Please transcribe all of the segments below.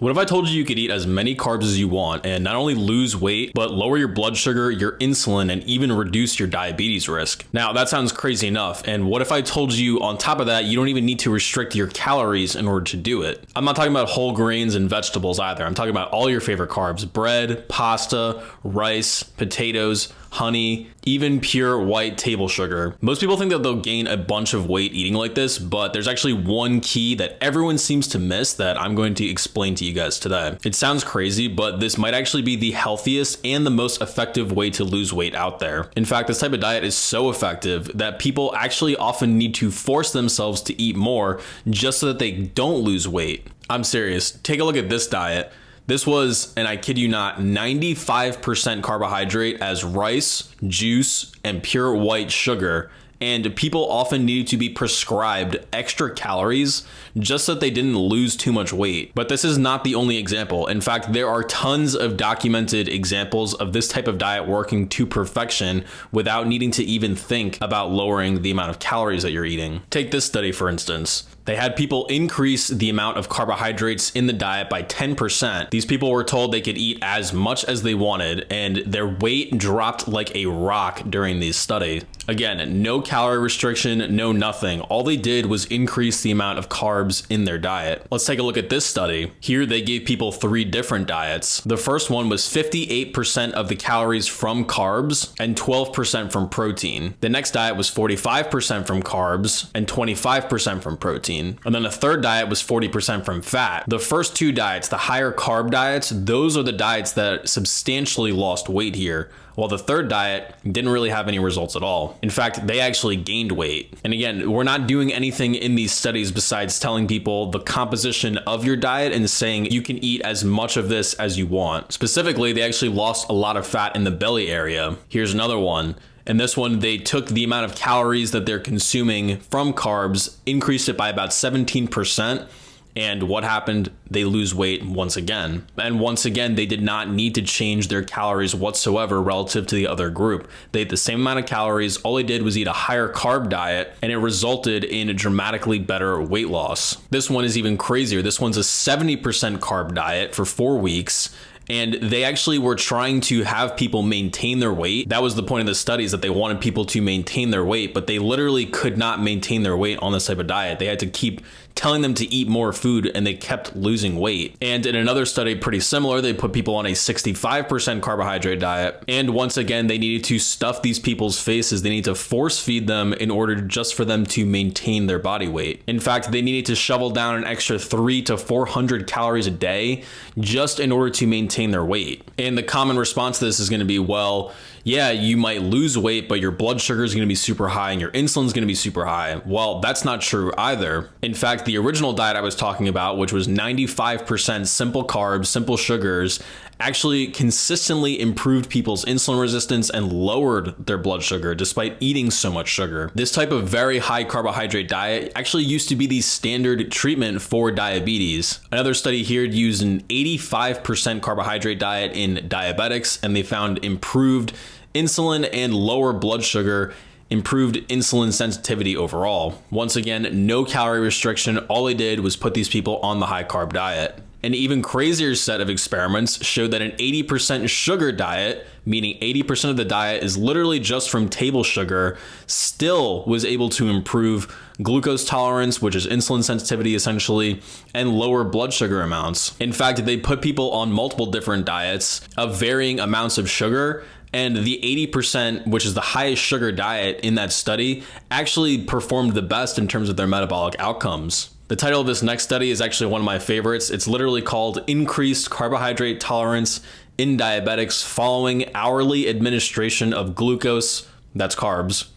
What if I told you you could eat as many carbs as you want and not only lose weight, but lower your blood sugar, your insulin, and even reduce your diabetes risk? Now, that sounds crazy enough. And what if I told you on top of that, you don't even need to restrict your calories in order to do it? I'm not talking about whole grains and vegetables either. I'm talking about all your favorite carbs: bread, pasta, rice, potatoes, honey, even pure white table sugar. Most people think that they'll gain a bunch of weight eating like this, but there's actually one key that everyone seems to miss that I'm going to explain to you guys today. It sounds crazy, but this might actually be the healthiest and the most effective way to lose weight out there. In fact, this type of diet is so effective that people actually often need to force themselves to eat more just so that they don't lose weight. I'm serious. Take a look at this diet. This was, and I kid you not, 95% carbohydrate as rice, juice, and pure white sugar. And people often needed to be prescribed extra calories just so that they didn't lose too much weight. But this is not the only example. In fact, there are tons of documented examples of this type of diet working to perfection without needing to even think about lowering the amount of calories that you're eating. Take this study, for instance. They had people increase the amount of carbohydrates in the diet by 10%. These people were told they could eat as much as they wanted, and their weight dropped like a rock during these studies. Again, no calorie restriction, no nothing. All they did was increase the amount of carbs in their diet. Let's take a look at this study. Here they gave people 3 different diets. The first one was 58% of the calories from carbs and 12% from protein. The next diet was 45% from carbs and 25% from protein. And then the third diet was 40% from fat. The first 2 diets, the higher carb diets, those are the diets that substantially lost weight here, while the third diet didn't really have any results at all. In fact, they actually gained weight. And again, we're not doing anything in these studies besides telling people the composition of your diet and saying you can eat as much of this as you want. Specifically, they actually lost a lot of fat in the belly area. Here's another one. And this one, they took the amount of calories that they're consuming from carbs, increased it by about 17%. And what happened? They lose weight once again. And once again, they did not need to change their calories whatsoever relative to the other group. They ate the same amount of calories. All they did was eat a higher carb diet, and it resulted in a dramatically better weight loss. This one is even crazier. This one's a 70% carb diet for 4 weeks. And they actually were trying to have people maintain their weight. That was the point of the studies, that they wanted people to maintain their weight, but they literally could not maintain their weight on this type of diet. They had to keep telling them to eat more food, and they kept losing weight. And in another study pretty similar, they put people on a 65% carbohydrate diet. And once again, they needed to stuff these people's faces. They need to force feed them in order just for them to maintain their body weight. In fact, they needed to shovel down an extra 300 to 400 calories a day just in order to maintain their weight. And the common response to this is going to be, well, yeah, you might lose weight, but your blood sugar is going to be super high and your insulin is going to be super high. Well, that's not true either. In fact, the original diet I was talking about, which was 95% simple carbs, simple sugars, actually consistently improved people's insulin resistance and lowered their blood sugar despite eating so much sugar. This type of very high carbohydrate diet actually used to be the standard treatment for diabetes. Another study here used an 85% carbohydrate diet in diabetics, and they found improved insulin and lower blood sugar, improved insulin sensitivity overall. Once again, no calorie restriction. All they did was put these people on the high carb diet. An even crazier set of experiments showed that an 80% sugar diet, meaning 80% of the diet is literally just from table sugar, still was able to improve glucose tolerance, which is insulin sensitivity essentially, and lower blood sugar amounts. In fact, they put people on multiple different diets of varying amounts of sugar, and the 80%, which is the highest sugar diet in that study, actually performed the best in terms of their metabolic outcomes. The title of this next study is actually one of my favorites. It's literally called Increased Carbohydrate Tolerance in Diabetics Following Hourly Administration of Glucose, that's carbs,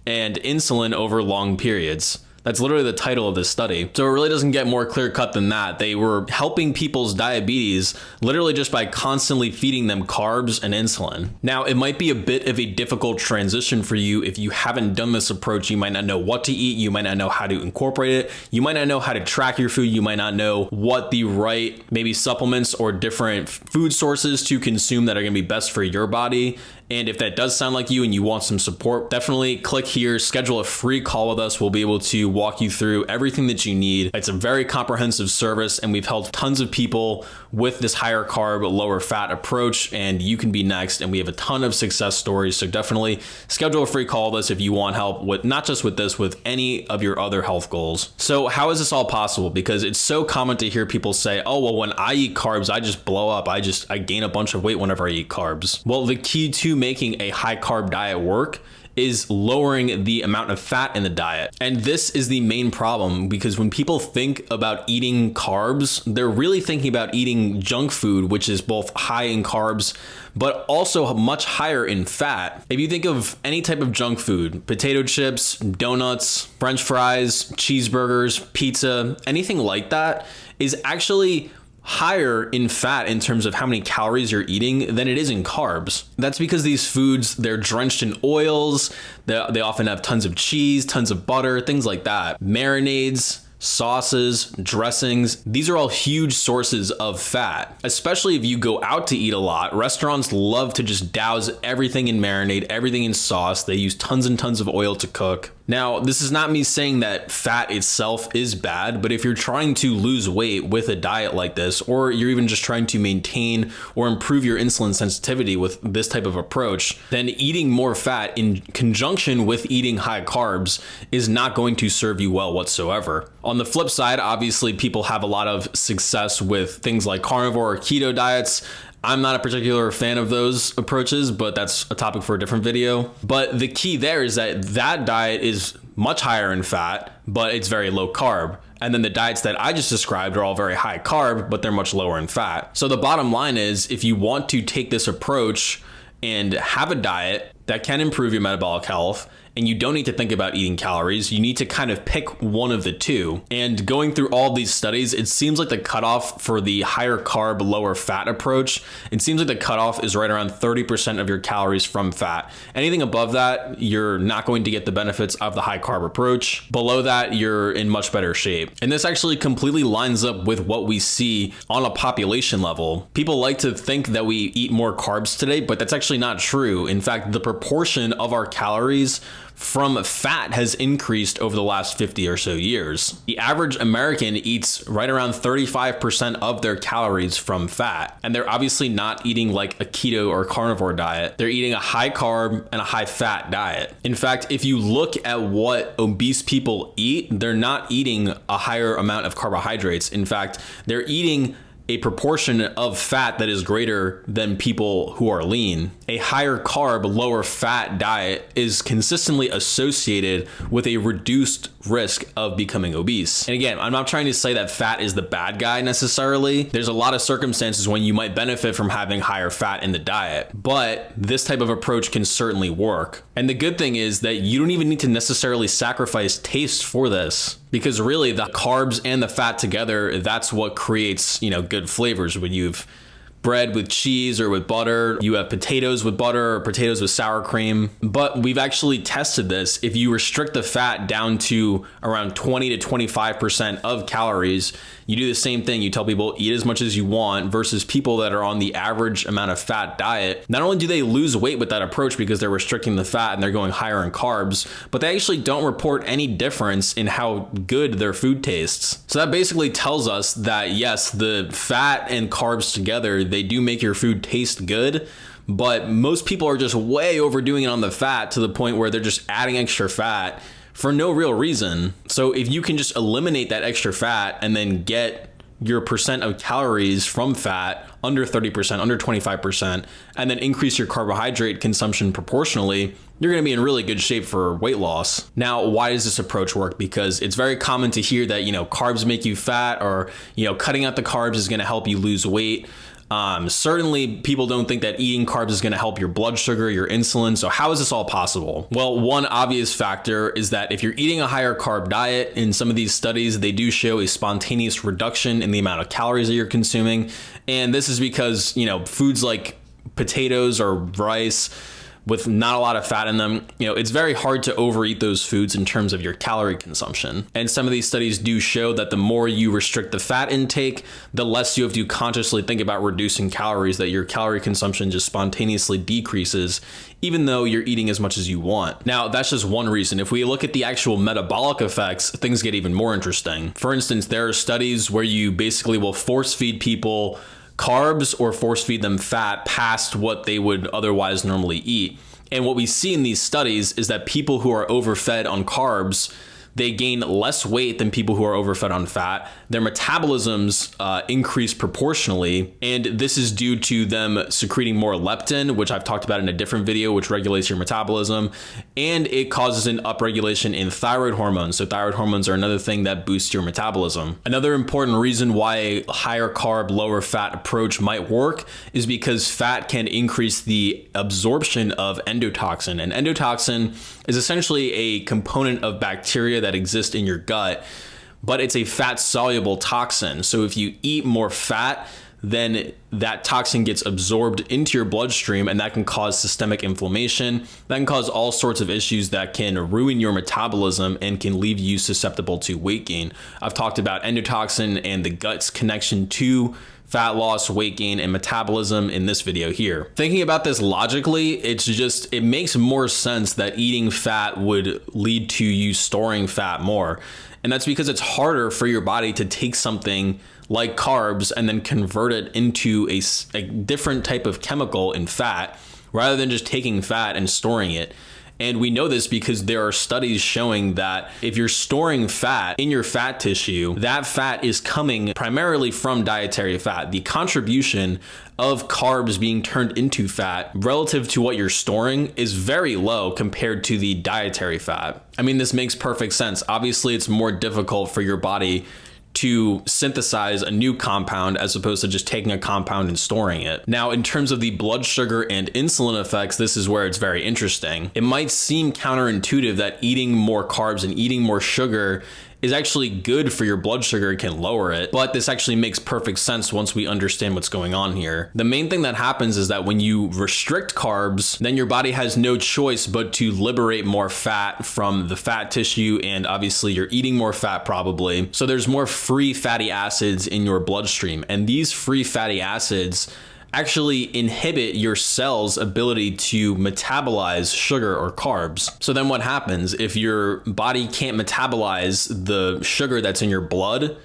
and Insulin over Long Periods. That's literally the title of this study. So it really doesn't get more clear cut than that. They were helping people's diabetes literally just by constantly feeding them carbs and insulin. Now, it might be a bit of a difficult transition for you if you haven't done this approach. You might not know what to eat. You might not know how to incorporate it. You might not know how to track your food. You might not know what the right maybe supplements or different food sources to consume that are going to be best for your body. And if that does sound like you and you want some support, definitely click here, schedule a free call with us. We'll be able to walk you through everything that you need. It's a very comprehensive service, and we've helped tons of people with this higher carb, lower fat approach, and you can be next. And we have a ton of success stories. So definitely schedule a free call with us if you want help with not just with this, with any of your other health goals. So how is this all possible? Because it's so common to hear people say, oh, well, when I eat carbs, I just blow up. I gain a bunch of weight whenever I eat carbs. Well, the key to making a high carb diet work is lowering the amount of fat in the diet. And this is the main problem, because when people think about eating carbs, they're really thinking about eating junk food, which is both high in carbs, but also much higher in fat. If you think of any type of junk food, potato chips, donuts, French fries, cheeseburgers, pizza, anything like that is actually higher in fat in terms of how many calories you're eating than it is in carbs. That's because these foods, they're drenched in oils. They often have tons of cheese, tons of butter, things like that. Marinades, sauces, dressings, these are all huge sources of fat. Especially if you go out to eat a lot, restaurants love to just douse everything in marinade, everything in sauce. They use tons and tons of oil to cook. Now, this is not me saying that fat itself is bad, but if you're trying to lose weight with a diet like this, or you're even just trying to maintain or improve your insulin sensitivity with this type of approach, then eating more fat in conjunction with eating high carbs is not going to serve you well whatsoever. On the flip side, obviously people have a lot of success with things like carnivore or keto diets. I'm not a particular fan of those approaches, but that's a topic for a different video. But the key there is that that diet is much higher in fat, but it's very low carb. And then the diets that I just described are all very high carb, but they're much lower in fat. So the bottom line is, if you want to take this approach and have a diet that can improve your metabolic health, and you don't need to think about eating calories, you need to kind of pick one of the two. And going through all these studies, it seems like the cutoff for the higher carb, lower fat approach, it seems like the cutoff is right around 30% of your calories from fat. Anything above that, you're not going to get the benefits of the high carb approach. Below that, you're in much better shape. And this actually completely lines up with what we see on a population level. People like to think that we eat more carbs today, but that's actually not true. In fact, the proportion of our calories from fat has increased over the last 50 or so years. The average American eats right around 35% of their calories from fat. And they're obviously not eating like a keto or carnivore diet. They're eating a high carb and a high fat diet. In fact, if you look at what obese people eat, they're not eating a higher amount of carbohydrates. In fact, they're eating a proportion of fat that is greater than people who are lean. A higher carb, lower fat diet is consistently associated with a reduced risk of becoming obese. And again, I'm not trying to say that fat is the bad guy necessarily. There's a lot of circumstances when you might benefit from having higher fat in the diet, but this type of approach can certainly work. And the good thing is that you don't even need to necessarily sacrifice taste for this, because really the carbs and the fat together, that's what creates, good flavors. When you've bread with cheese or with butter, you have potatoes with butter or potatoes with sour cream. But we've actually tested this. If you restrict the fat down to around 20 to 25% of calories, you do the same thing. You tell people eat as much as you want, versus people that are on the average amount of fat diet. Not only do they lose weight with that approach because they're restricting the fat and they're going higher in carbs, but they actually don't report any difference in how good their food tastes. So that basically tells us that yes, the fat and carbs together, they do make your food taste good, but most people are just way overdoing it on the fat to the point where they're just adding extra fat for no real reason. So if you can just eliminate that extra fat and then get your percent of calories from fat under 30%, under 25%, and then increase your carbohydrate consumption proportionally, you're going to be in really good shape for weight loss. Now, why does this approach work? Because it's very common to hear that, carbs make you fat, or, cutting out the carbs is going to help you lose weight. Certainly people don't think that eating carbs is going to help your blood sugar, your insulin. So how is this all possible? Well, one obvious factor is that if you're eating a higher carb diet, in some of these studies, they do show a spontaneous reduction in the amount of calories that you're consuming. And this is because, foods like potatoes or rice, with not a lot of fat in them, it's very hard to overeat those foods in terms of your calorie consumption. And some of these studies do show that the more you restrict the fat intake, the less you have to consciously think about reducing calories, that your calorie consumption just spontaneously decreases, even though you're eating as much as you want. Now, that's just one reason. If we look at the actual metabolic effects, things get even more interesting. For instance, there are studies where you basically will force feed people carbs or force feed them fat past what they would otherwise normally eat. And what we see in these studies is that people who are overfed on carbs, they gain less weight than people who are overfed on fat. Their metabolisms increase proportionally, and this is due to them secreting more leptin, which I've talked about in a different video, which regulates your metabolism, and it causes an upregulation in thyroid hormones. So thyroid hormones are another thing that boosts your metabolism. Another important reason why a higher carb, lower fat approach might work is because fat can increase the absorption of endotoxin, and endotoxin is essentially a component of bacteria that exist in your gut, but it's a fat soluble toxin. So if you eat more fat, then that toxin gets absorbed into your bloodstream, and that can cause systemic inflammation. That can cause all sorts of issues that can ruin your metabolism and can leave you susceptible to weight gain. I've talked about endotoxin and the gut's connection to fat loss, weight gain, and metabolism in this video here. Thinking about this logically, it makes more sense that eating fat would lead to you storing fat more. And that's because it's harder for your body to take something like carbs and then convert it into a different type of chemical in fat, rather than just taking fat and storing it. And we know this because there are studies showing that if you're storing fat in your fat tissue, that fat is coming primarily from dietary fat. The contribution of carbs being turned into fat relative to what you're storing is very low compared to the dietary fat. I mean, this makes perfect sense. Obviously, it's more difficult for your body to synthesize a new compound as opposed to just taking a compound and storing it. Now, in terms of the blood sugar and insulin effects, this is where it's very interesting. It might seem counterintuitive that eating more carbs and eating more sugar is actually good for your blood sugar. It can lower it, but this actually makes perfect sense once we understand what's going on here. The main thing that happens is that when you restrict carbs, then your body has no choice but to liberate more fat from the fat tissue, and obviously you're eating more fat probably. So there's more free fatty acids in your bloodstream, and these free fatty acids actually inhibit your cell's ability to metabolize sugar or carbs. So then what happens if your body can't metabolize the sugar that's in your blood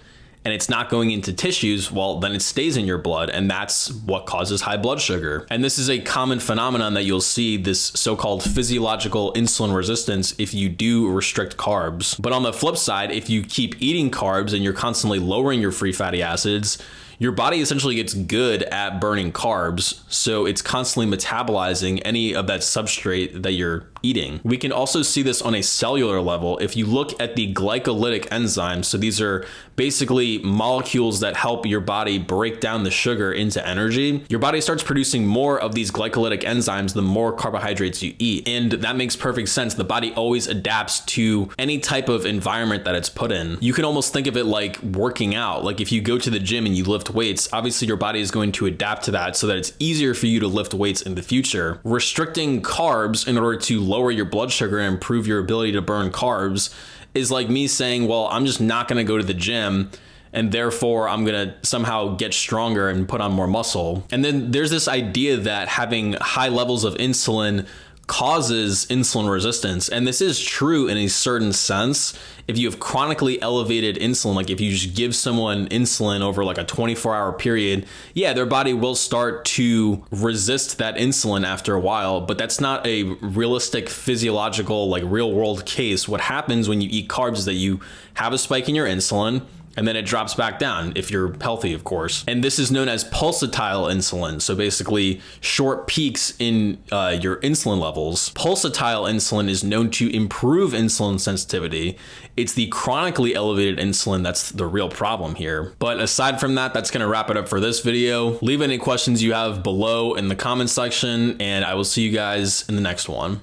and it's not going into tissues? Well, then it stays in your blood, and that's what causes high blood sugar. And this is a common phenomenon that you'll see, this so-called physiological insulin resistance, if you do restrict carbs. But on the flip side, if you keep eating carbs and you're constantly lowering your free fatty acids, your body essentially gets good at burning carbs, so it's constantly metabolizing any of that substrate that you're eating. We can also see this on a cellular level. If you look at the glycolytic enzymes, so these are basically molecules that help your body break down the sugar into energy, your body starts producing more of these glycolytic enzymes the more carbohydrates you eat. And that makes perfect sense. The body always adapts to any type of environment that it's put in. You can almost think of it like working out. Like if you go to the gym and you lift weights, obviously your body is going to adapt to that so that it's easier for you to lift weights in the future. Restricting carbs in order to lower your blood sugar and improve your ability to burn carbs is like me saying, well, I'm just not going to go to the gym, and therefore I'm going to somehow get stronger and put on more muscle. And then there's this idea that having high levels of insulin causes insulin resistance. And this is true in a certain sense. If you have chronically elevated insulin, like if you just give someone insulin over like a 24-hour period, yeah, their body will start to resist that insulin after a while, but that's not a realistic physiological, like real world case. What happens when you eat carbs is that you have a spike in your insulin, and then it drops back down if you're healthy, of course. And this is known as pulsatile insulin. So basically short peaks in your insulin levels. Pulsatile insulin is known to improve insulin sensitivity. It's the chronically elevated insulin that's the real problem here. But aside from that, that's gonna wrap it up for this video. Leave any questions you have below in the comment section, and I will see you guys in the next one.